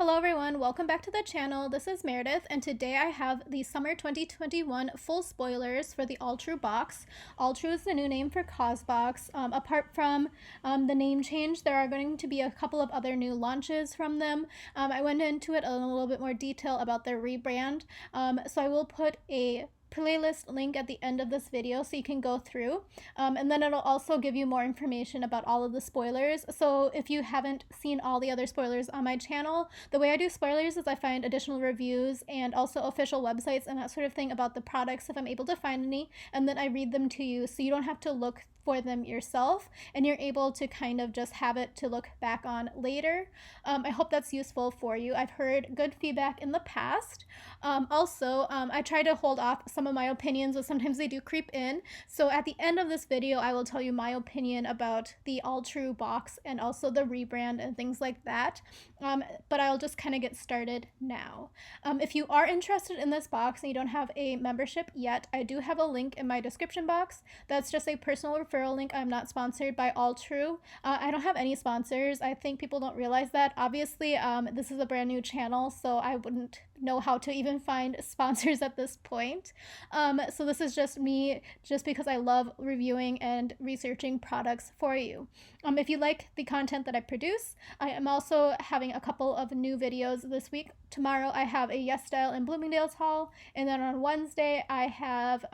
Hello everyone, welcome back to the channel. This is Meredith and today I have the summer 2021 full spoilers for the Alltrue box. Alltrue is the new name for Causebox. Apart from the name change, there are going to be a couple of other new launches from them. I went into it in a little bit more detail about their rebrand, so I will put a playlist link at the end of this video so you can go through, and then it'll also give you more information about all of the spoilers. So if you haven't seen all the other spoilers on my channel, the way I do spoilers is I find additional reviews and also official websites and that sort of thing about the products if I'm able to find any, and then I read them to you so you don't have to look for them yourself and you're able to kind of just have it to look back on later. I hope that's useful for you. I've heard good feedback in the past. I try to hold off some of my opinions, but sometimes they do creep in. So at the end of this video, I will tell you my opinion about the Alltrue box and also the rebrand and things like that. But I'll just kind of get started now. If you are interested in this box and you don't have a membership yet, I do have a link in my description box. That's just a personal referral link. I'm not sponsored by Alltrue. I don't have any sponsors. I think people don't realize that. Obviously, this is a brand new channel, so I wouldn't know how to even find sponsors at this point. So this is just me, just because I love reviewing and researching products for you. If you like the content that I produce, I am also having a couple of new videos this week. Tomorrow I have a Yes Style in Bloomingdale's haul, and then on Wednesday I have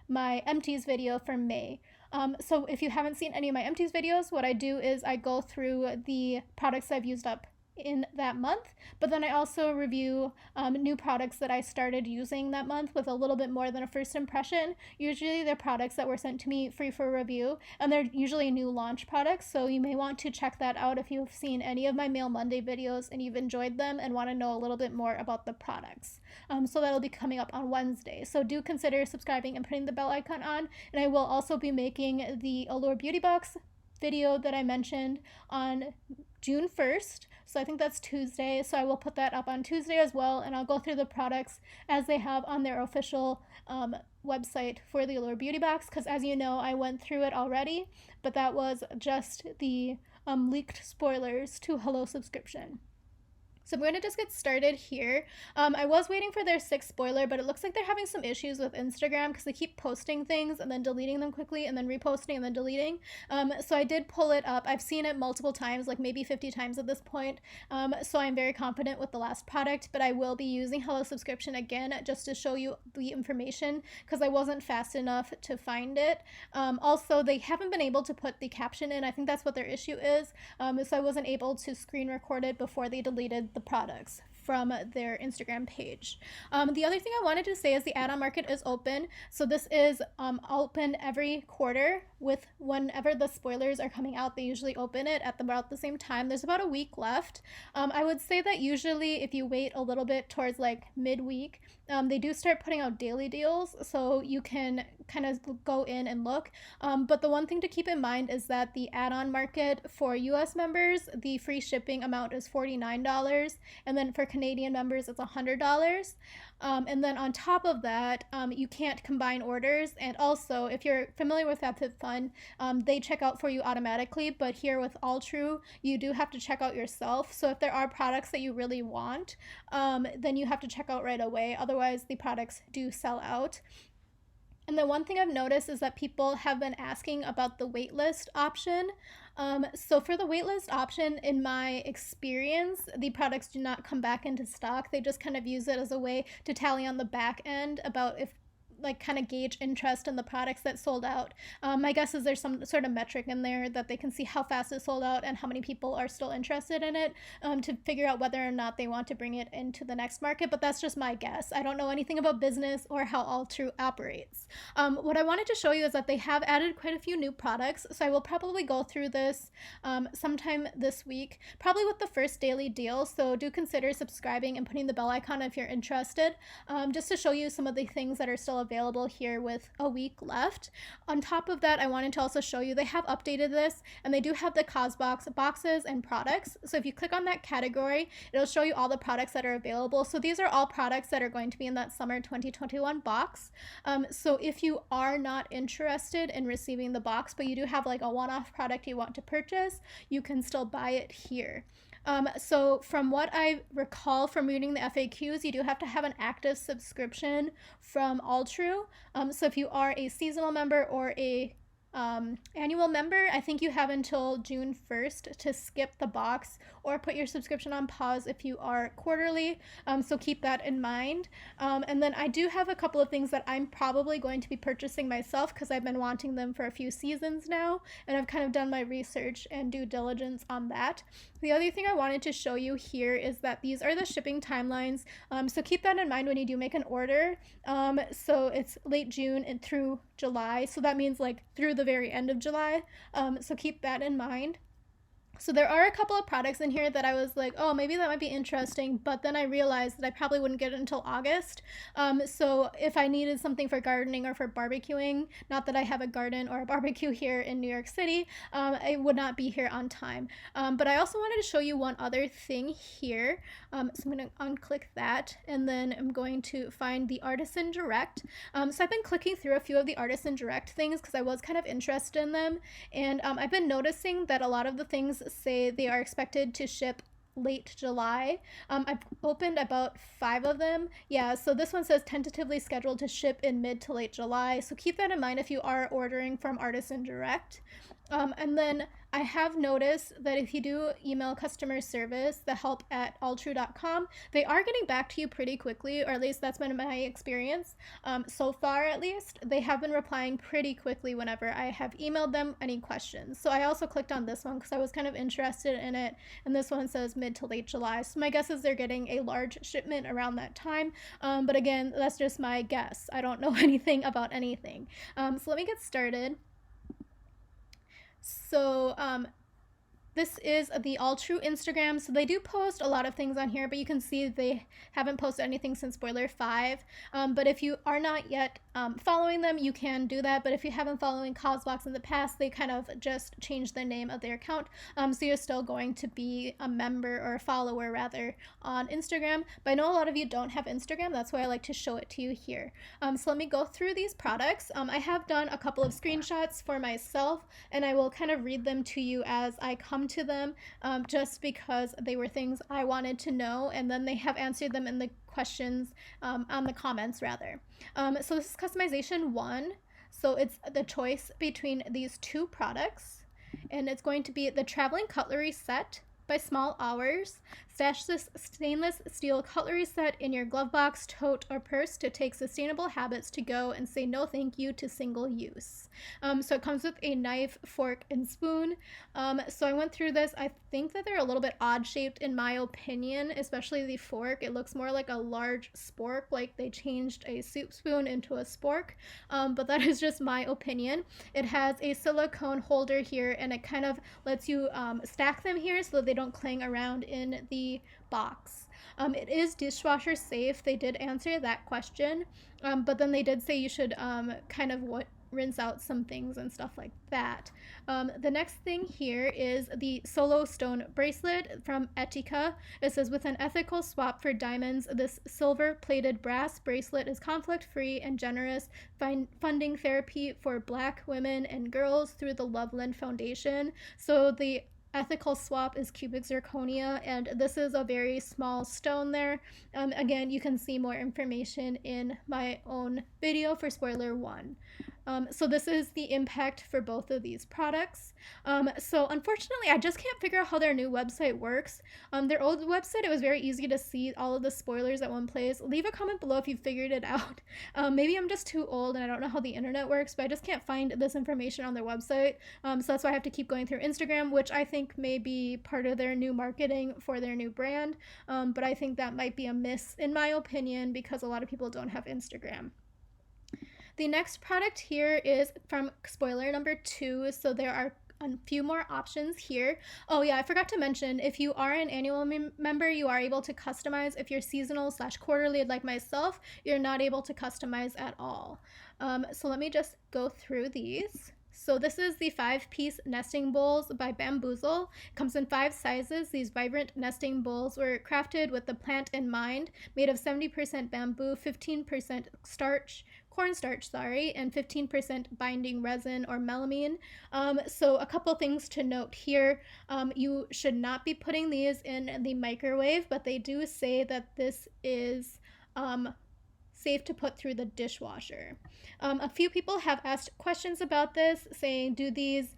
my empties video for May. So if you haven't seen any of my empties videos, what I do is I go through the products I've used up in that month, but then I also review new products that I started using that month with a little bit more than a first impression. Usually they're products that were sent to me free for review, and they're usually new launch products, so you may want to check that out if you've seen any of my Mail Monday videos and you've enjoyed them and want to know a little bit more about the products. So that'll be coming up on Wednesday, so do consider subscribing and putting the bell icon on. And I will also be making the Allure Beauty Box video that I mentioned on June 1st, so I think that's Tuesday, so I will put that up on Tuesday as well, and I'll go through the products as they have on their official website for the Allure Beauty Box, because as you know, I went through it already, but that was just the leaked spoilers to Hello Subscription. So I'm going to just get started here. I was waiting for their 6th spoiler, but it looks like they're having some issues with Instagram because they keep posting things and then deleting them quickly and then reposting and then deleting. So I did pull it up. I've seen it multiple times, like maybe 50 times at this point. So I'm very confident with the last product, but I will be using Hello Subscription again just to show you the information because I wasn't fast enough to find it. Also, they haven't been able to put the caption in. I think that's what their issue is. So I wasn't able to screen record it before they deleted the products from their Instagram page. The other thing I wanted to say is the add-on market is open. So this is open every quarter. With whenever the spoilers are coming out, they usually open it at about the same time. There's about a week left. I would say that usually if you wait a little bit towards like midweek, they do start putting out daily deals, so you can kind of go in and look. But the one thing to keep in mind is that the add-on market for US members, the free shipping amount is $49, and then for Canadian members it's $100. And then on top of that, you can't combine orders, and also if you're familiar with FabFitFun, they check out for you automatically, but here with Alltrue you do have to check out yourself. So if there are products that you really want, then you have to check out right away, otherwise the products do sell out. And the one thing I've noticed is that people have been asking about the waitlist option. So for the waitlist option, in my experience, the products do not come back into stock. They just kind of use it as a way to tally on the back end about if, like, kind of gauge interest in the products that sold out. My guess is there's some sort of metric in there that they can see how fast it sold out and how many people are still interested in it, to figure out whether or not they want to bring it into the next market, but that's just my guess. I don't know anything about business or how Alltrue operates. What I wanted to show you is that they have added quite a few new products, so I will probably go through this sometime this week, probably with the first daily deal, so do consider subscribing and putting the bell icon if you're interested, just to show you some of the things that are still available here with a week left. On top of that, I wanted to also show you they have updated this, and they do have the Causebox boxes and products. So if you click on that category, it'll show you all the products that are available. So these are all products that are going to be in that summer 2021 box. So if you are not interested in receiving the box, but you do have like a one-off product you want to purchase, you can still buy it here. So from what I recall from reading the FAQs, you do have to have an active subscription from Alltrue. So if you are a seasonal member or a annual member, I think you have until June 1st to skip the box or put your subscription on pause if you are quarterly. So keep that in mind. And then I do have a couple of things that I'm probably going to be purchasing myself because I've been wanting them for a few seasons now, and I've kind of done my research and due diligence on that. The other thing I wanted to show you here is that these are the shipping timelines. So keep that in mind when you do make an order. So it's late June and through July. So that means like through the very end of July. So keep that in mind. So there are a couple of products in here that I was like, oh, maybe that might be interesting, but then I realized that I probably wouldn't get it until August. So if I needed something for gardening or for barbecuing, not that I have a garden or a barbecue here in New York City, it would not be here on time. But I also wanted to show you one other thing here. So I'm going to unclick that, and then I'm going to find the Artisan Direct. So I've been clicking through a few of the Artisan Direct things because I was kind of interested in them, and I've been noticing that a lot of the things say they are expected to ship late July. I've opened about 5 of them. Yeah, so this one says tentatively scheduled to ship in mid to late July. So keep that in mind if you are ordering from Artisan Direct. And then I have noticed that if you do email customer service, the help at alltrue.com, they are getting back to you pretty quickly, or at least that's been my experience. So far, at least, they have been replying pretty quickly whenever I have emailed them any questions. So I also clicked on this one because I was kind of interested in it, and this one says mid to late July. So my guess is they're getting a large shipment around that time. But again, that's just my guess. I don't know anything about anything. So let me get started. So this is the Alltrue Instagram. So they do post a lot of things on here, but you can see they haven't posted anything since spoiler 5. But if you are not yet following them, you can do that. But if you haven't following Causebox in the past, they kind of just changed the name of their account. So you're still going to be a member, or a follower rather, on Instagram. But I know a lot of you don't have Instagram. That's why I like to show it to you here. So let me go through these products. I have done a couple of screenshots for myself, and I will kind of read them to you as I come to them, just because they were things I wanted to know, and then they have answered them in the questions, on the comments rather. So this is customization 1. So it's the choice between these 2 products, and it's going to be the traveling cutlery set by Small Hours. Stash this stainless steel cutlery set in your glove box, tote, or purse to take sustainable habits to go and say no thank you to single use. So it comes with a knife, fork, and spoon. So I went through this. I think that they're a little bit odd shaped in my opinion, especially the fork. It looks more like a large spork, like they changed a soup spoon into a spork. But that is just my opinion. It has a silicone holder here, and it kind of lets you stack them here so that they don't cling around in the box. It is dishwasher safe. They did answer that question, but then they did say you should kind of rinse out some things and stuff like that. The next thing here is the Solo Stone bracelet from Etika. It says, with an ethical swap for diamonds, this silver-plated brass bracelet is conflict-free and generous, funding therapy for Black women and girls through the Loveland Foundation. So the ethical swap is cubic zirconia, and this is a very small stone there. Again, you can see more information in my own video for spoiler 1. So this is the impact for both of these products. So unfortunately, I just can't figure out how their new website works. Their old website, it was very easy to see all of the spoilers at one place. Leave a comment below if you figured it out. Maybe I'm just too old and I don't know how the internet works, but I just can't find this information on their website. So that's why I have to keep going through Instagram, which I think may be part of their new marketing for their new brand. But I think that might be a miss in my opinion because a lot of people don't have Instagram. The next product here is from spoiler number 2, so there are a few more options here. Oh yeah, I forgot to mention, if you are an annual member, you are able to customize. If you're seasonal/quarterly like myself, you're not able to customize at all. So let me just go through these. So this is the 5-piece nesting bowls by Bamboozle. It comes in 5 sizes. These vibrant nesting bowls were crafted with the plant in mind, made of 70% bamboo, 15% starch, cornstarch, and 15% binding resin or melamine. So a couple things to note here. You should not be putting these in the microwave, but they do say that this is safe to put through the dishwasher. A few people have asked questions about this, saying, do these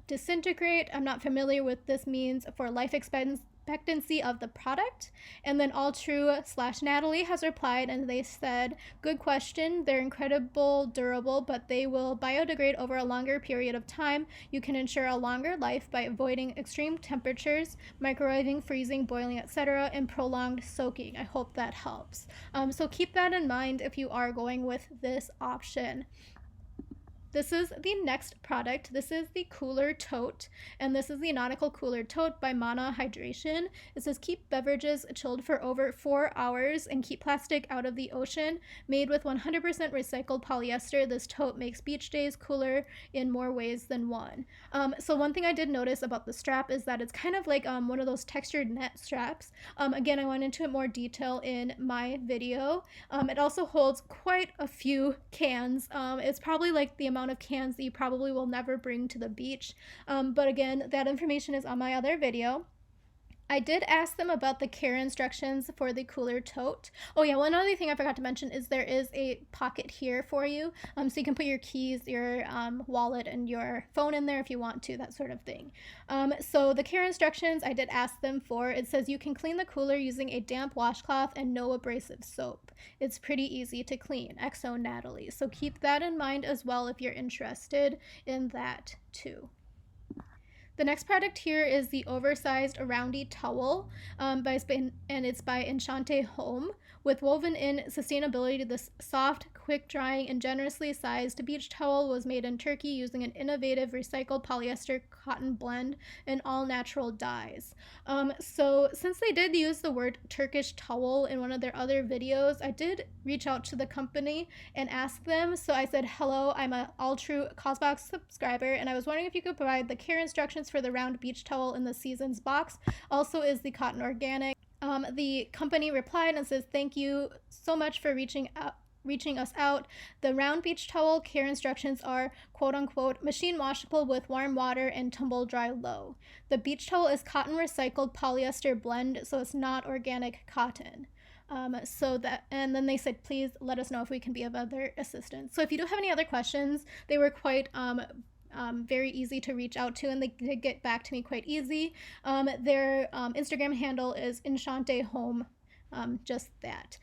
disintegrate? I'm not familiar with this means for life expectancy of the product. And then Alltrue/Natalie has replied, and they said, good question. They're incredible durable, but they will biodegrade over a longer period of time. You can ensure a longer life by avoiding extreme temperatures, microwaving, freezing, boiling, etc., and prolonged soaking. I hope that helps. So keep that in mind if you are going with this option. This is the next product. This is the Cooler Tote, and this is the Nautical Cooler Tote by Mana Hydration. It says keep beverages chilled for over 4 hours and keep plastic out of the ocean. Made with 100% recycled polyester, this tote makes beach days cooler in more ways than one. So one thing I did notice about the strap is that it's kind of like one of those textured net straps. Again, I went into it more detail in my video. It also holds quite a few cans. It's probably like the amount of cans that you probably will never bring to the beach. But again, that information is on my other video. I did ask them about the care instructions for the Cooler Tote. Oh yeah, one other thing I forgot to mention is there is a pocket here for you. So you can put your keys, your wallet, and your phone in there if you want to, that sort of thing. So the care instructions I did ask them for, it says you can clean the cooler using a damp washcloth and no abrasive soap. It's pretty easy to clean, XO Natalie. So keep that in mind as well if you're interested in that too. The next product here is the oversized roundy towel, and it's by Enchante Home. With woven in sustainability, this soft, quick drying, and generously sized beach towel was made in Turkey using an innovative recycled polyester cotton blend and all natural dyes. So since they did use the word Turkish towel in one of their other videos, I did reach out to the company and ask them. So I said, hello, I'm a Alltrue Causebox subscriber, and I was wondering if you could provide the care instructions for the round beach towel in the Seasons box. Also, is the cotton organic? The company replied and says, thank you so much for reaching us out. The round beach towel care instructions are quote unquote machine washable with warm water and tumble dry low. The beach towel is cotton recycled polyester blend, so it's not organic cotton. And then they said, please let us know if we can be of other assistance. So if you do have any other questions, they were quite very easy to reach out to, and they did get back to me quite easy. Their Instagram handle is Enchante Home. Just that.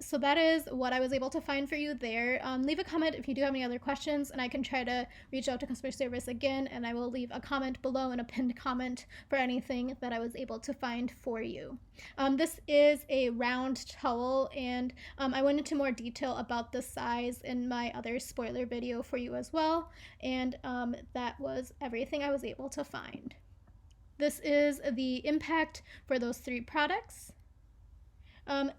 So that is what I was able to find for you there. Leave a comment if you do have any other questions, and I can try to reach out to customer service again, and I will leave a comment below and a pinned comment for anything that I was able to find for you. This is a round towel, and I went into more detail about the size in my other spoiler video for you as well, and that was everything I was able to find. This is the impact for those 3 products.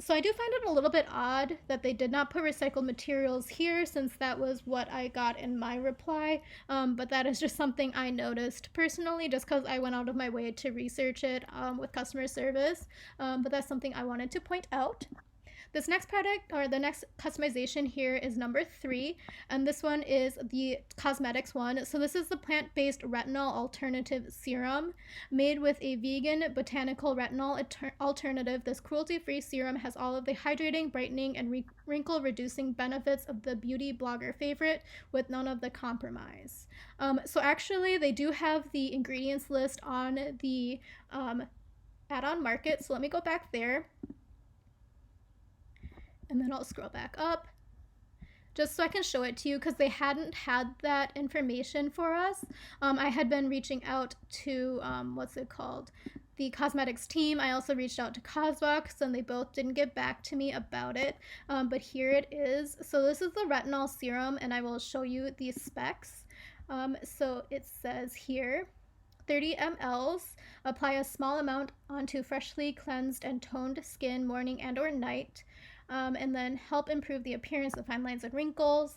So I do find it a little bit odd that they did not put recycled materials here, since that was what I got in my reply, but that is just something I noticed personally just because I went out of my way to research it with customer service, but that's something I wanted to point out. This next product, or the next customization here, is number 3, and this one is the cosmetics one. So this is the plant-based retinol alternative serum. Made with a vegan botanical retinol alternative, this cruelty-free serum has all of the hydrating, brightening, and wrinkle-reducing benefits of the beauty blogger favorite with none of the compromise. So actually, they do have the ingredients list on the add-on market, so let me go back there. And then I'll scroll back up just so I can show it to you, because they hadn't had that information for us. I had been reaching out to, the cosmetics team. I also reached out to Causebox, and they both didn't get back to me about it. But here it is. So this is the retinol serum, and I will show you the specs. So it says here, 30 mLs, apply a small amount onto freshly cleansed and toned skin morning and or night. And then help improve the appearance of fine lines and wrinkles.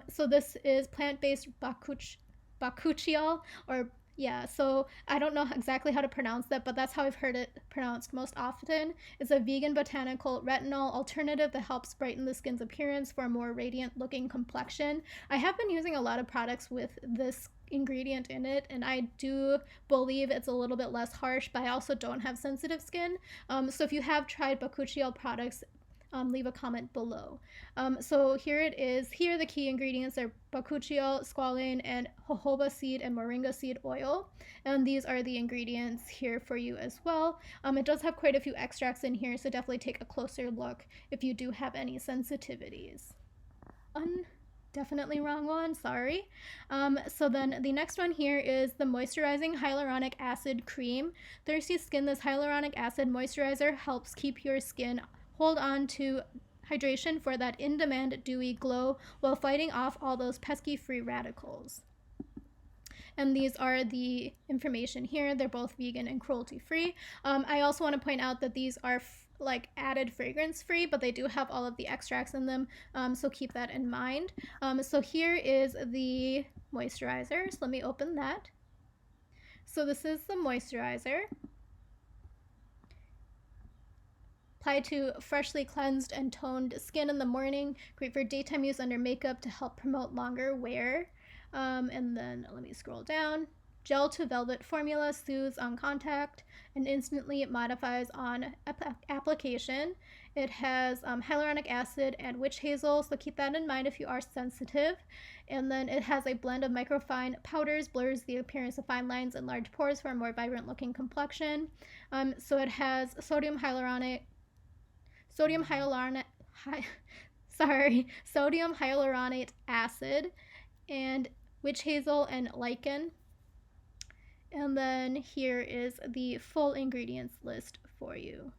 So this is plant-based bakuchiol, or Yeah, so I don't know exactly how to pronounce that, but that's how I've heard it pronounced most often. It's a vegan botanical retinol alternative that helps brighten the skin's appearance for a more radiant looking complexion. I have been using a lot of products with this ingredient in it, and I do believe it's a little bit less harsh, but I also don't have sensitive skin. So if you have tried bakuchiol products, leave a comment below. So here it is. Here the key ingredients are bakuchiol, squalane, and jojoba seed and moringa seed oil. And these are the ingredients here for you as well. It does have quite a few extracts in here, so definitely take a closer look if you do have any sensitivities. Definitely wrong one, sorry. So then the next one here is the moisturizing hyaluronic acid cream. Thirsty skin, this hyaluronic acid moisturizer helps keep your skin hold on to hydration for that in-demand dewy glow while fighting off all those pesky free radicals. And these are the information here. They're both vegan and cruelty free. I also want to point out that these are like added fragrance free, but they do have all of the extracts in them, so keep that in mind. So here is the moisturizer, so let me open that. So this is the moisturizer. Apply to freshly cleansed and toned skin in the morning. Great for daytime use under makeup to help promote longer wear. And then let me scroll down. Gel to velvet formula soothes on contact and instantly modifies on application. It has hyaluronic acid and witch hazel, so keep that in mind if you are sensitive. And then it has a blend of microfine powders, blurs the appearance of fine lines and large pores for a more vibrant looking complexion. So it has sodium hyaluronate acid and witch hazel and lichen. And then here is the full ingredients list for you.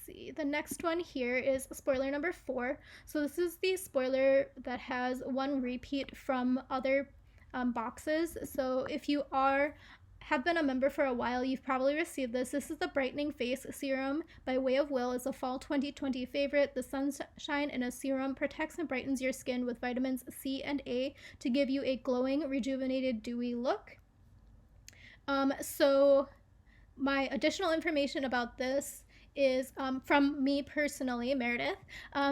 See, the next one here is spoiler number 4. So this is the spoiler that has one repeat from other boxes. So if you have been a member for a while, you've probably received this. This is the Brightening Face Serum by Way of Will. It's a fall 2020 favorite. The sunshine in a serum protects and brightens your skin with vitamins C and A to give you a glowing, rejuvenated, dewy look. So my additional information about this is from me personally, Meredith.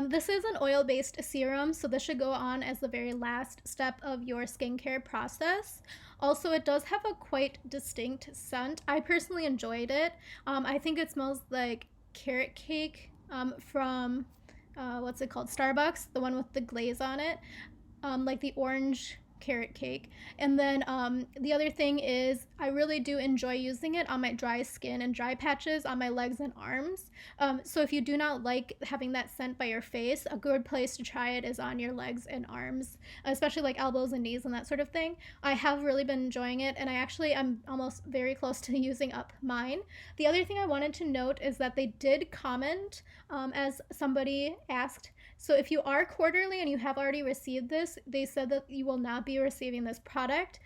This is an oil-based serum, so this should go on as the very last step of your skincare process. Also, it does have a quite distinct scent. I personally enjoyed it. I think it smells like carrot cake from, what's it called? Starbucks, the one with the glaze on it, like the orange carrot cake. And then the other thing is I really do enjoy using it on my dry skin and dry patches on my legs and arms. So if you do not like having that scent by your face, a good place to try it is on your legs and arms, especially like elbows and knees and that sort of thing. I have really been enjoying it, and I'm almost very close to using up mine. The other thing I wanted to note is that they did comment, as somebody asked, so if you are quarterly and you have already received this, they said that you will not be receiving this product.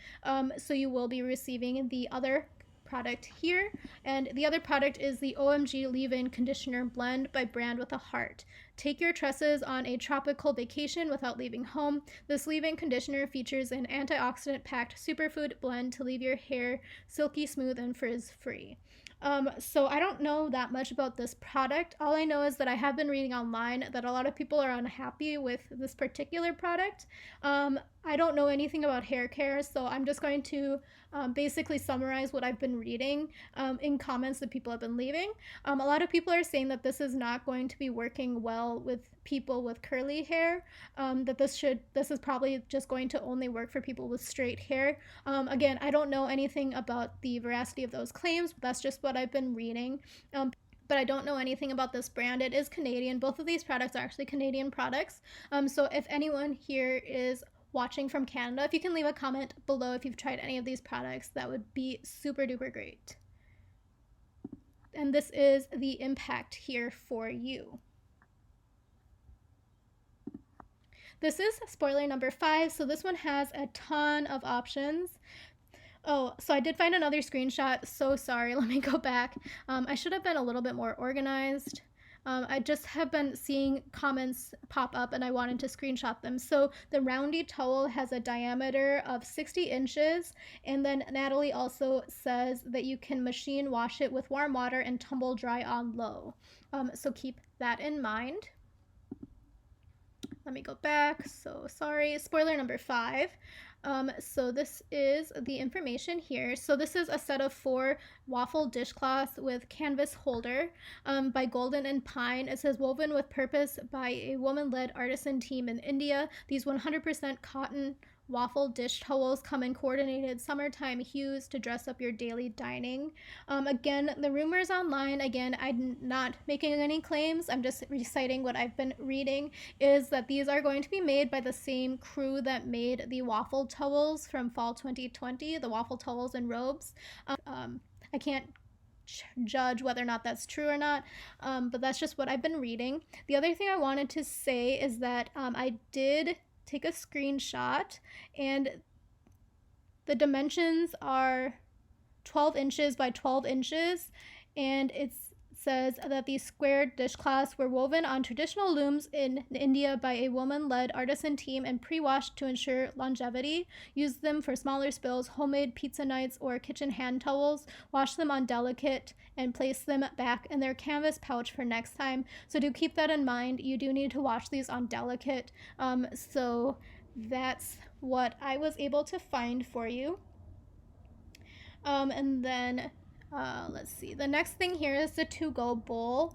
So you will be receiving the other product here. And the other product is the OMG Leave-In Conditioner Blend by Brand with a Heart. Take your tresses on a tropical vacation without leaving home. This leave-in conditioner features an antioxidant-packed superfood blend to leave your hair silky smooth and frizz-free. So I don't know that much about this product. All I know is that I have been reading online that a lot of people are unhappy with this particular product. I don't know anything about hair care, so I'm just going to basically summarize what I've been reading in comments that people have been leaving. A lot of people are saying that this is not going to be working well with people with curly hair, that this is probably just going to only work for people with straight hair. Again, I don't know anything about the veracity of those claims, but that's just what I've been reading. But I don't know anything about this brand. It is Canadian. Both of these products are actually Canadian products. So if anyone here is watching from Canada, if you can leave a comment below if you've tried any of these products, that would be super duper great. And this is the impact here for you. This is spoiler number 5, so this one has a ton of options. Oh, so I did find another screenshot. So sorry, let me go back. I should have been a little bit more organized. I just have been seeing comments pop up and I wanted to screenshot them. So the roundy towel has a diameter of 60 inches. And then Natalie also says that you can machine wash it with warm water and tumble dry on low. So keep that in mind. Let me go back. So sorry. Spoiler number 5. So this is the information here. So this is a set of 4 waffle dishcloths with canvas holder by Golden and Pine. It says woven with purpose by a woman-led artisan team in India. These 100% cotton waffle dish towels come in coordinated summertime hues to dress up your daily dining. Again, the rumors online, again, I'm not making any claims, I'm just reciting what I've been reading, is that these are going to be made by the same crew that made the waffle towels from fall 2020, the waffle towels and robes. I can't judge whether or not that's true or not, but that's just what I've been reading. The other thing I wanted to say is that I did take a screenshot and the dimensions are 12 inches by 12 inches, and it says that these square dishcloths were woven on traditional looms in India by a woman-led artisan team and pre-washed to ensure longevity. Use them for smaller spills, homemade pizza nights, or kitchen hand towels. Wash them on delicate and place them back in their canvas pouch for next time. So do keep that in mind. You do need to wash these on delicate. So that's what I was able to find for you. And then let's see. The next thing here is the to-go bowl.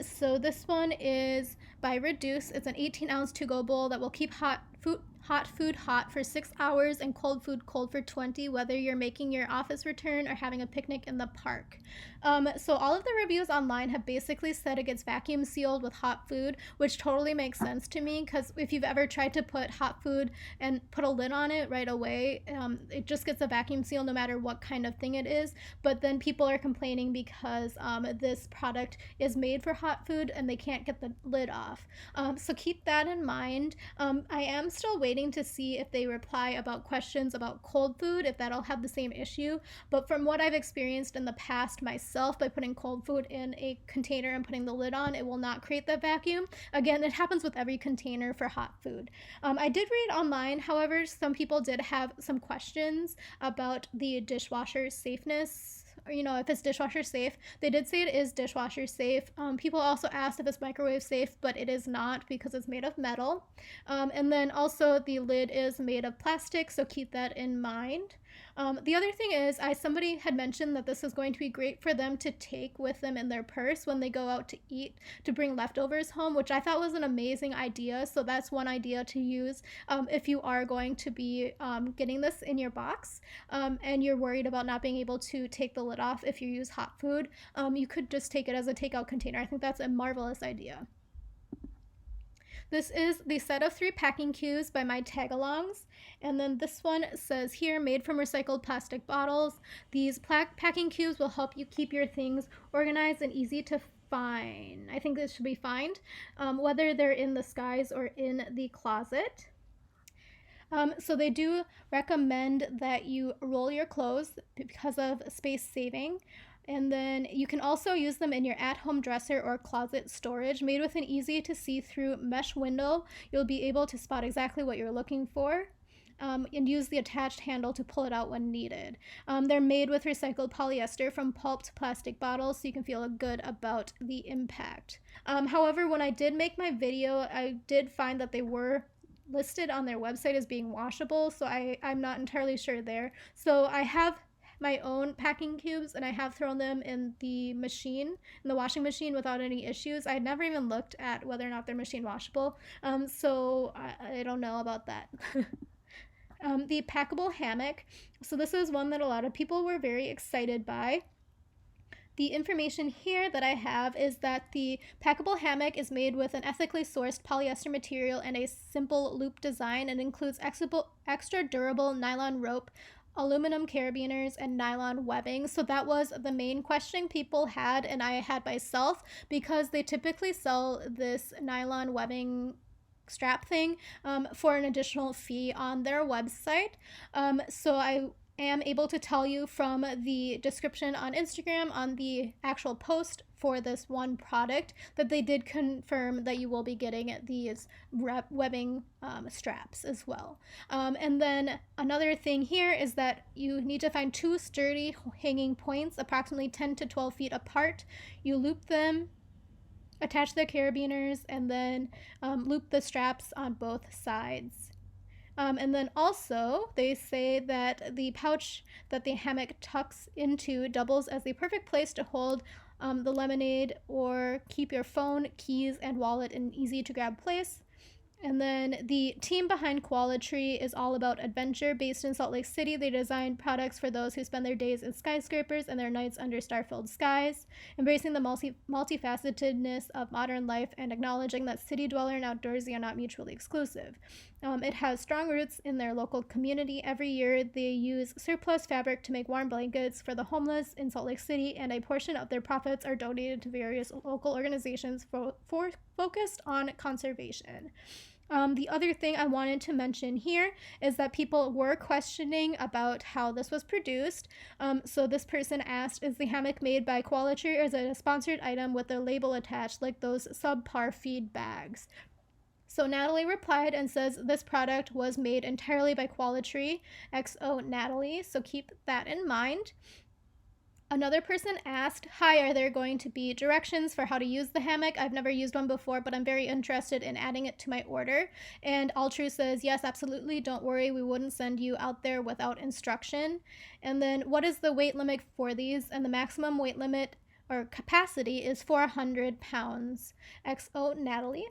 So this one is by Reduce. It's an 18-ounce to-go bowl that will keep hot food hot for 6 hours and cold food cold for 20, whether you're making your office return or having a picnic in the park. So all of the reviews online have basically said it gets vacuum sealed with hot food, which totally makes sense to me, because if you've ever tried to put hot food and put a lid on it right away, it just gets a vacuum seal no matter what kind of thing it is. But then people are complaining because this product is made for hot food and they can't get the lid off. So keep that in mind. I am still waiting to see if they reply about questions about cold food, if that'll have the same issue. But from what I've experienced in the past myself, by putting cold food in a container and putting the lid on, it will not create that vacuum. Again, it happens with every container for hot food. I did read online, however, some people did have some questions about the dishwasher safeness. You know, if it's dishwasher safe. They did say it is dishwasher safe. People also asked if it's microwave safe, but it is not because it's made of metal. And then also the lid is made of plastic, so keep that in mind. The other thing is, somebody had mentioned that this is going to be great for them to take with them in their purse when they go out to eat, to bring leftovers home, which I thought was an amazing idea. So that's one idea to use if you are going to be getting this in your box and you're worried about not being able to take the lid off if you use hot food. You could just take it as a takeout container. I think that's a marvelous idea. This is the set of 3 packing cubes by my tag-alongs. And then this one says here, made from recycled plastic bottles. These packing cubes will help you keep your things organized and easy to find. I think this should be fine, whether they're in the skies or in the closet. So they do recommend that you roll your clothes because of space saving. And then you can also use them in your at-home dresser or closet storage. Made with an easy to see through mesh window, you'll be able to spot exactly what you're looking for. And use the attached handle to pull it out when needed. They're made with recycled polyester from pulped plastic bottles, so you can feel good about the impact. However, when I did make my video, I did find that they were listed on their website as being washable, so I'm not entirely sure there. So I have my own packing cubes and I have thrown them in the washing machine without any issues. I had never even looked at whether or not they're machine washable, so I don't know about that. The packable hammock. So this is one that a lot of people were very excited by. The information here that I have is that the packable hammock is made with an ethically sourced polyester material and a simple loop design, and includes extra durable nylon rope, aluminum carabiners, and nylon webbing. So that was the main question people had, and I had myself, because they typically sell this nylon webbing strap thing for an additional fee on their website. So I am able to tell you from the description on Instagram on the actual post for this one product that they did confirm that you will be getting these webbing straps as well. And then another thing here is that you need to find 2 sturdy hanging points approximately 10 to 12 feet apart. You loop them, attach the carabiners, and then loop the straps on both sides. And then also, they say that the pouch that the hammock tucks into doubles as the perfect place to hold the lemonade or keep your phone, keys, and wallet in an easy to grab place. And then the team behind Alltrue is all about adventure. Based in Salt Lake City, they design products for those who spend their days in skyscrapers and their nights under star-filled skies, embracing the multifacetedness of modern life and acknowledging that city dweller and outdoorsy are not mutually exclusive. It has strong roots in their local community. Every year, they use surplus fabric to make warm blankets for the homeless in Salt Lake City, and a portion of their profits are donated to various local organizations focused on conservation. The other thing I wanted to mention here is that people were questioning about how this was produced. So this person asked, is the hammock made by Alltrue or is it a sponsored item with a label attached like those subpar feed bags? So Natalie replied and says this product was made entirely by Alltrue, XO Natalie, so keep that in mind. Another person asked, hi, are there going to be directions for how to use the hammock? I've never used one before, but I'm very interested in adding it to my order. And Alltrue says, yes, absolutely. Don't worry. We wouldn't send you out there without instruction. And then what is the weight limit for these? And the maximum weight limit or capacity is 400 pounds. XO Natalie.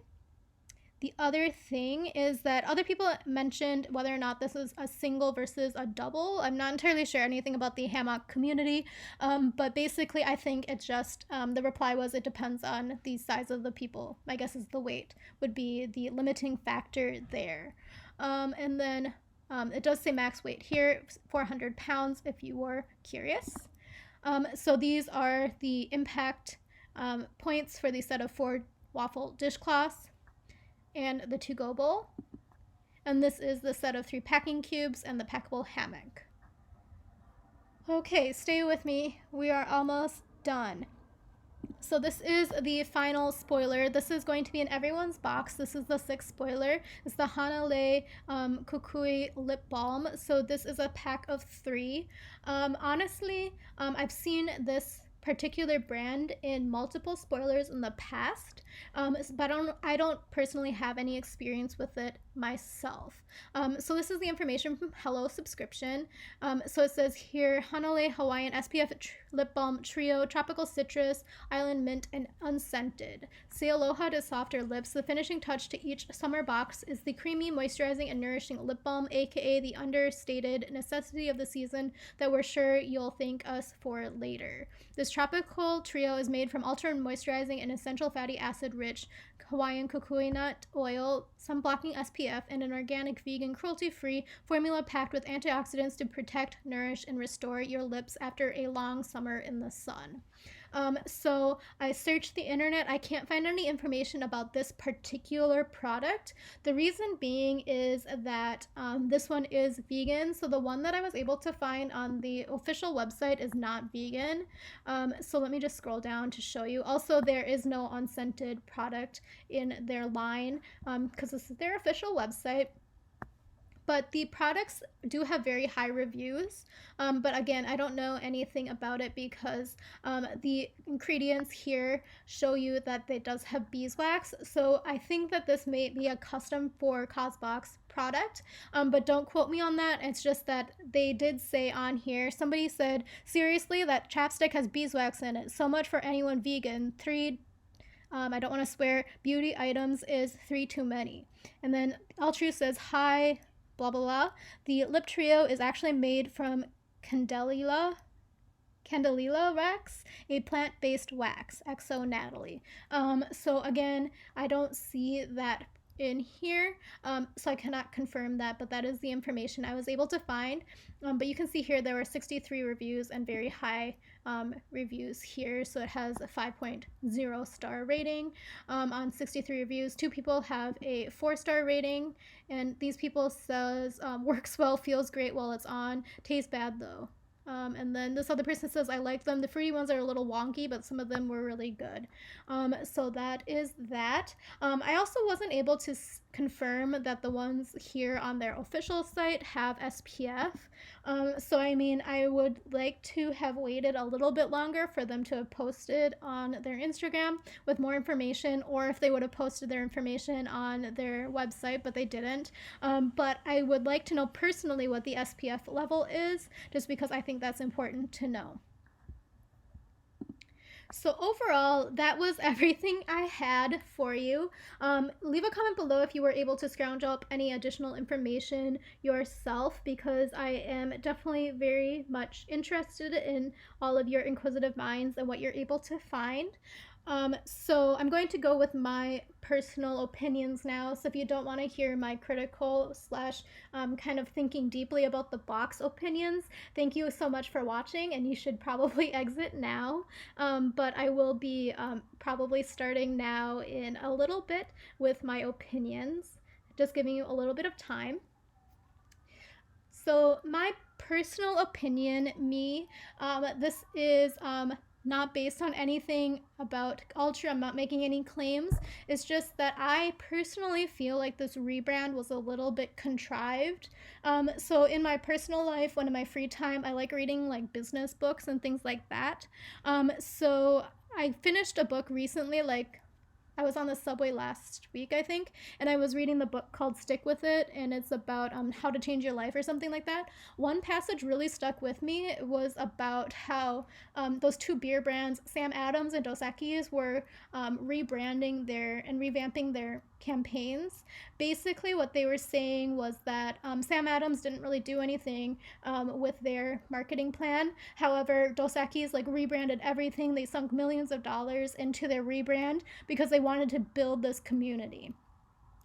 The other thing is that other people mentioned whether or not this is a single versus a double. I'm not entirely sure anything about the hammock community, but basically I think it's just, the reply was it depends on the size of the people. My guess is the weight would be the limiting factor there. And then it does say max weight here, 400 pounds if you were curious. So these are the impact points for the set of 4 waffle dishcloths and the to-go bowl. And this is the set of 3 packing cubes and the packable hammock. Okay, stay with me. We are almost done. So this is the final spoiler. This is going to be in everyone's box. This is the 6th spoiler. It's the Hanalei Kukui lip balm. So this is a pack of 3. Honestly, I've seen this particular brand in multiple spoilers in the past, but I don't personally have any experience with it myself. So this is the information from Hello Subscription. So it says here, Hanalei Hawaiian SPF Lip Balm Trio, Tropical Citrus, Island Mint, and Unscented. Say aloha to softer lips. The finishing touch to each summer box is the creamy, moisturizing, and nourishing lip balm, aka the understated necessity of the season that we're sure you'll thank us for later. This tropical trio is made from ultra moisturizing and essential fatty acid rich Hawaiian kukui nut oil, sun-blocking SPF, and an organic, vegan, cruelty-free formula packed with antioxidants to protect, nourish, and restore your lips after a long summer in the sun. So I searched the internet. I can't find any information about this particular product. The reason being is that this one is vegan. So the one that I was able to find on the official website is not vegan. So let me just scroll down to show you. Also, there is no unscented product in their line because this is their official website. But the products do have very high reviews. But again, I don't know anything about it because the ingredients here show you that it does have beeswax. So I think that this may be a custom for Causebox product, but don't quote me on that. It's just that they did say on here, somebody said, seriously, that chapstick has beeswax in it. So much for anyone vegan. 3 I don't want to swear, beauty items is 3 too many. And then Alltrue says, hi, blah, blah, blah. The lip trio is actually made from Candelilla wax, a plant-based wax, XO Natalie. So again, I don't see that in here, so I cannot confirm that, but that is the information I was able to find. But you can see here there were 63 reviews and very high reviews here, so it has a 5.0 star rating on 63 reviews. 2 people have a 4-star rating, and these people says works well, feels great while it's on, tastes bad though. And then this other person says, I like them. The fruity ones are a little wonky, but some of them were really good. So that is that. I also wasn't able to confirm that the ones here on their official site have SPF. So, I mean, I would like to have waited a little bit longer for them to have posted on their Instagram with more information, or if they would have posted their information on their website, but they didn't. But I would like to know personally what the SPF level is, just because I think that's important to know. So overall, that was everything I had for you. Leave a comment below if you were able to scrounge up any additional information yourself, because I am definitely very much interested in all of your inquisitive minds and what you're able to find. So I'm going to go with my personal opinions now. So if you don't want to hear my critical slash kind of thinking deeply about the box opinions, thank you so much for watching, and you should probably exit now. But I will be probably starting now in a little bit with my opinions, just giving you a little bit of time. So my personal opinion, this is not based on anything about Alltrue. I'm not making any claims. It's just that I personally feel like this rebrand was a little bit contrived. So in my personal life, when in my free time, I like reading like business books and things like that. So I finished a book recently, like I was on the subway last week, I think, and I was reading the book called Stick With It, and it's about how to change your life or something like that. One passage really stuck with me. It was about how those 2 beer brands, Sam Adams and Dos Equis, were rebranding and revamping their campaigns. Basically, what they were saying was that Sam Adams didn't really do anything with their marketing plan. However, Dos Equis like rebranded everything. They sunk millions of dollars into their rebrand because they wanted to build this community.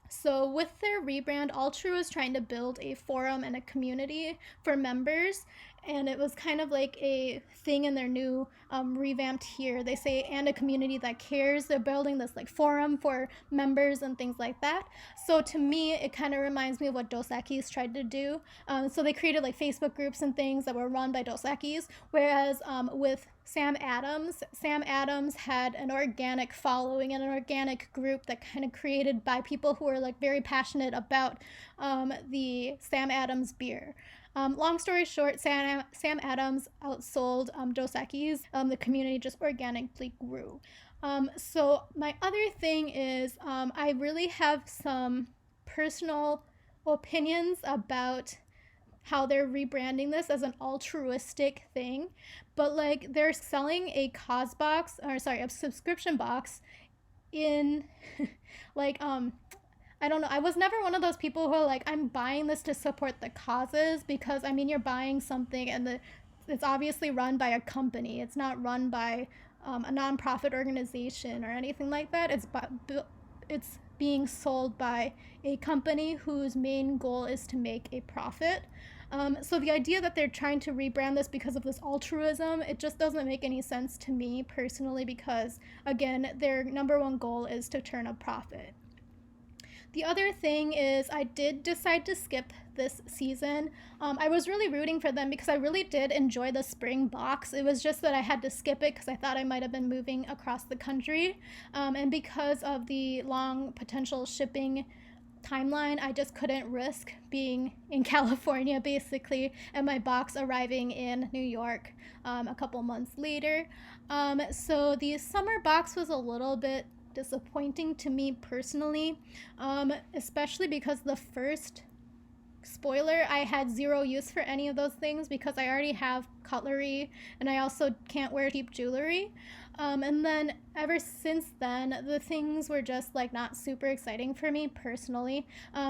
So with their rebrand, Alltrue is trying to build a forum and a community for members, and it was kind of like a thing in their new revamped here. They say, and a community that cares. They're building this like forum for members and things like that. So to me, it kind of reminds me of what Dos Equis tried to do. So they created like Facebook groups and things that were run by Dos Equis, whereas with Sam Adams had an organic following and an organic group that kind of created by people who are like very passionate about the Sam Adams beer. Long story short, Sam Adams outsold Dos Equis. The community just organically grew. So my other thing is I really have some personal opinions about how they're rebranding this as an altruistic thing, but like they're selling a Causebox, or sorry, a subscription box in like I don't know. I was never one of those people who are like, I'm buying this to support the causes, because I mean, you're buying something and it's obviously run by a company. It's not run by a nonprofit organization or anything like that. It's being sold by a company whose main goal is to make a profit. So the idea that they're trying to rebrand this because of this altruism, it just doesn't make any sense to me personally, because again, their number one goal is to turn a profit. The other thing is I did decide to skip this season. I was really rooting for them because I really did enjoy the spring box. It was just that I had to skip it because I thought I might have been moving across the country. And because of the long potential shipping timeline, I just couldn't risk being in California basically and my box arriving in New York a couple months later. So the summer box was a little bit disappointing to me personally, especially because the first spoiler, I had zero use for any of those things because I already have cutlery and I also can't wear cheap jewelry. And then ever since then, the things were just like not super exciting for me personally,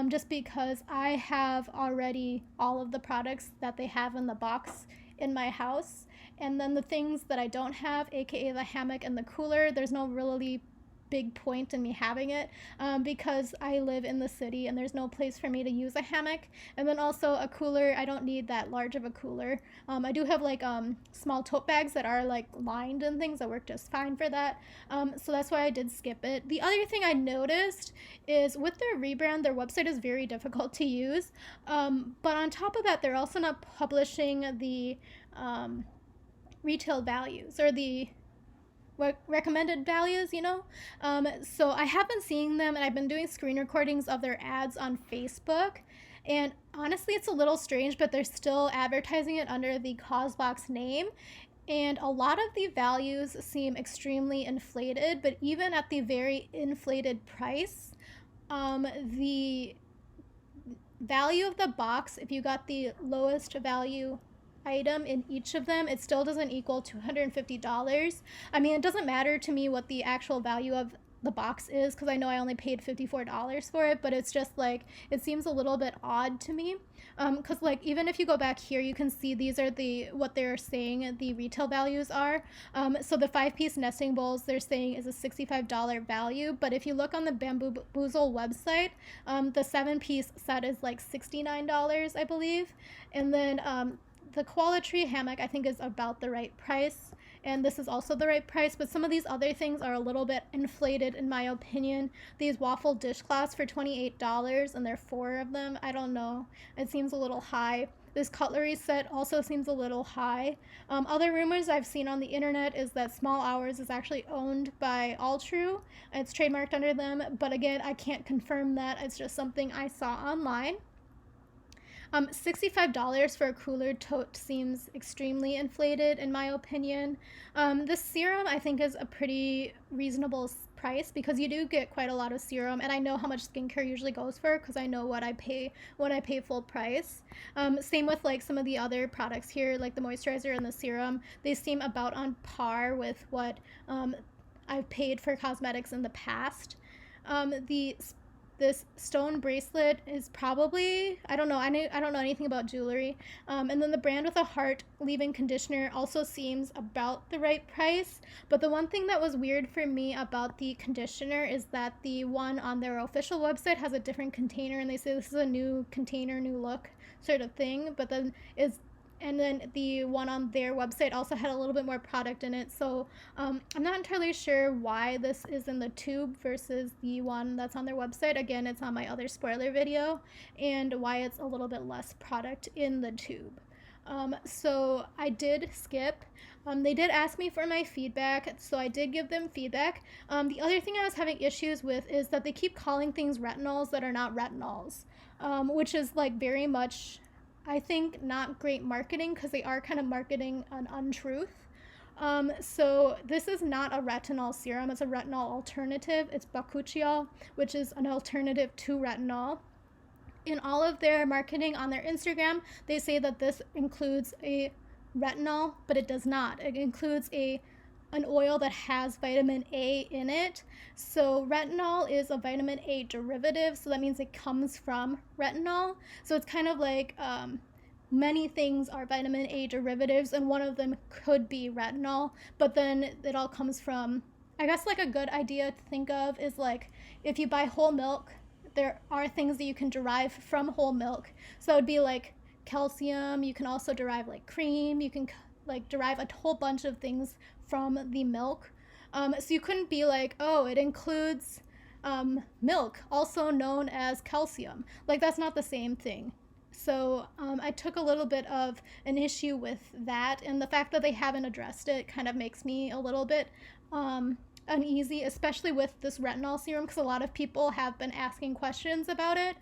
just because I have already all of the products that they have in the box in my house. And then the things that I don't have, aka the hammock and the cooler, there's no really big point in me having it, because I live in the city and there's no place for me to use a hammock. And then also a cooler, I don't need that large of a cooler. I do have like small tote bags that are like lined and things that work just fine for that. So that's why I did skip it. The other thing I noticed is with their rebrand, their website is very difficult to use. But on top of that, they're also not publishing the retail values or the recommended values, you know? So I have been seeing them, and I've been doing screen recordings of their ads on Facebook. And honestly, it's a little strange, but they're still advertising it under the Causebox name. And a lot of the values seem extremely inflated, but even at the very inflated price, the value of the box, if you got the lowest value item in each of them, it still doesn't equal $250. I mean, it doesn't matter to me what the actual value of the box is, because I know I only paid $54 for it, but it's just like, it seems a little bit odd to me. Because like, even if you go back here, you can see these are what they're saying the retail values are. So the 5-piece nesting bowls they're saying is a $65 value, but if you look on the Bamboozle website, the 7-piece set is like $69, I believe. And then the Qualitree hammock I think is about the right price, and this is also the right price, but some of these other things are a little bit inflated in my opinion. These waffle dishcloths for $28, and there are 4 of them. I don't know. It seems a little high. This cutlery set also seems a little high. Other rumors I've seen on the internet is that Small Hours is actually owned by Alltrue. It's trademarked under them, but again, I can't confirm that. It's just something I saw online. $65 for a cooler tote seems extremely inflated in my opinion. This serum I think is a pretty reasonable price, because you do get quite a lot of serum, and I know how much skincare usually goes for, because I know what I pay full price. Same with like some of the other products here, like the moisturizer and the serum. They seem about on par with what I've paid for cosmetics in the past. This stone bracelet is probably, I don't know anything about jewelry. And then the brand with a heart leave-in conditioner also seems about the right price. But the one thing that was weird for me about the conditioner is that the one on their official website has a different container, and they say this is a new container, new look sort of thing. But then the one on their website also had a little bit more product in it. So I'm not entirely sure why this is in the tube versus the one that's on their website. Again, it's on my other spoiler video, and why it's a little bit less product in the tube. So I did skip. They did ask me for my feedback, so I did give them feedback. The other thing I was having issues with is that they keep calling things retinols that are not retinols, which is like very much, I think, not great marketing, because they are kind of marketing an untruth. So this is not a retinol serum. It's a retinol alternative. It's bakuchiol, which is an alternative to retinol. In all of their marketing on their Instagram, they say that this includes a retinol, but it does not. It includes an oil that has vitamin A in it. So retinol is a vitamin A derivative, so that means it comes from retinol. So it's kind of like many things are vitamin A derivatives, and one of them could be retinol, but then it all comes from, I guess like a good idea to think of is like if you buy whole milk, there are things that you can derive from whole milk. So that would be like calcium. You can also derive like cream. You can like derive a whole bunch of things from the milk. So you couldn't be like, oh, it includes milk, also known as calcium. Like, that's not the same thing. So I took a little bit of an issue with that, and the fact that they haven't addressed it kind of makes me a little bit uneasy, especially with this retinol serum, because a lot of people have been asking questions about it.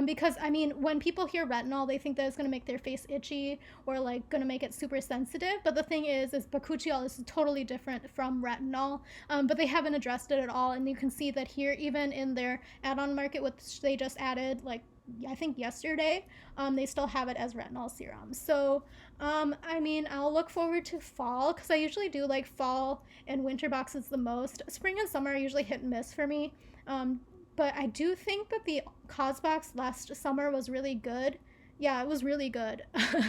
Because I mean, when people hear retinol, they think that it's going to make their face itchy or like going to make it super sensitive. But the thing is bakuchiol is totally different from retinol. But they haven't addressed it at all, and you can see that here, even in their add-on market, which they just added like I think yesterday, they still have it as retinol serum. So I mean, I'll look forward to fall, because I usually do like fall and winter boxes the most. Spring and summer are usually hit and miss for me. But I do think that the Causebox last summer was really good Yeah, it was really good.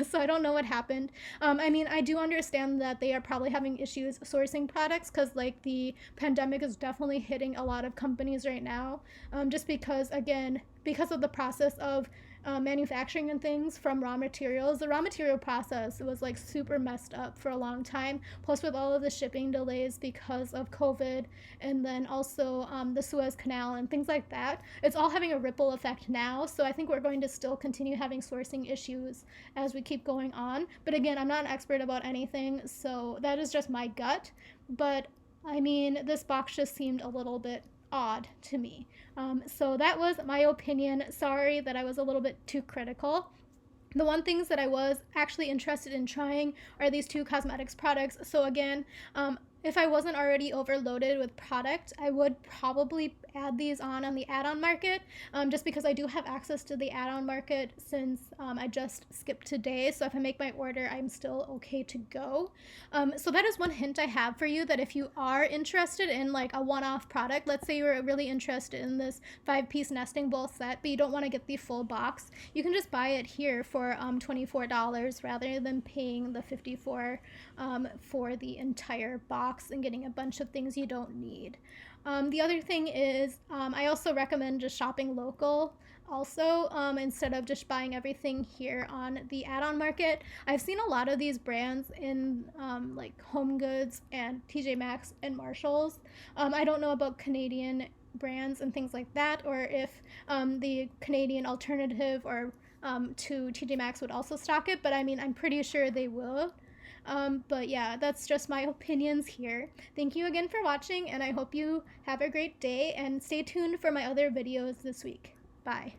So I don't know what happened. I mean, I do understand that they are probably having issues sourcing products because, like, the pandemic is definitely hitting a lot of companies right now. Just because, again, because of the process of manufacturing and things from raw materials, the raw material process was like super messed up for a long time. Plus, with all of the shipping delays because of COVID, and then also the Suez Canal and things like that, it's all having a ripple effect now. So I think we're going to still continue having sourcing issues as we keep going on. But again, I'm not an expert about anything, so that is just my gut. But I mean, this box just seemed a little bit odd to me. So that was my opinion. Sorry that I was a little bit too critical. The one things that I was actually interested in trying are these two cosmetics products. So again, if I wasn't already overloaded with product, I would probably add these on the add-on market, just because I do have access to the add-on market since I just skipped today. So if I make my order, I'm still okay to go. So that is one hint I have for you, that if you are interested in like a one-off product, let's say you're really interested in this 5-piece nesting bowl set, but you don't want to get the full box, you can just buy it here for $24 rather than paying the $54 for the entire box and getting a bunch of things you don't need. The other thing is, I also recommend just shopping local. Also, instead of just buying everything here on the add-on market, I've seen a lot of these brands in like Home Goods and TJ Maxx and Marshalls. I don't know about Canadian brands and things like that, or if the Canadian alternative or to TJ Maxx would also stock it, but I mean, I'm pretty sure they will. But yeah, that's just my opinions here. Thank you again for watching, and I hope you have a great day, and stay tuned for my other videos this week. Bye.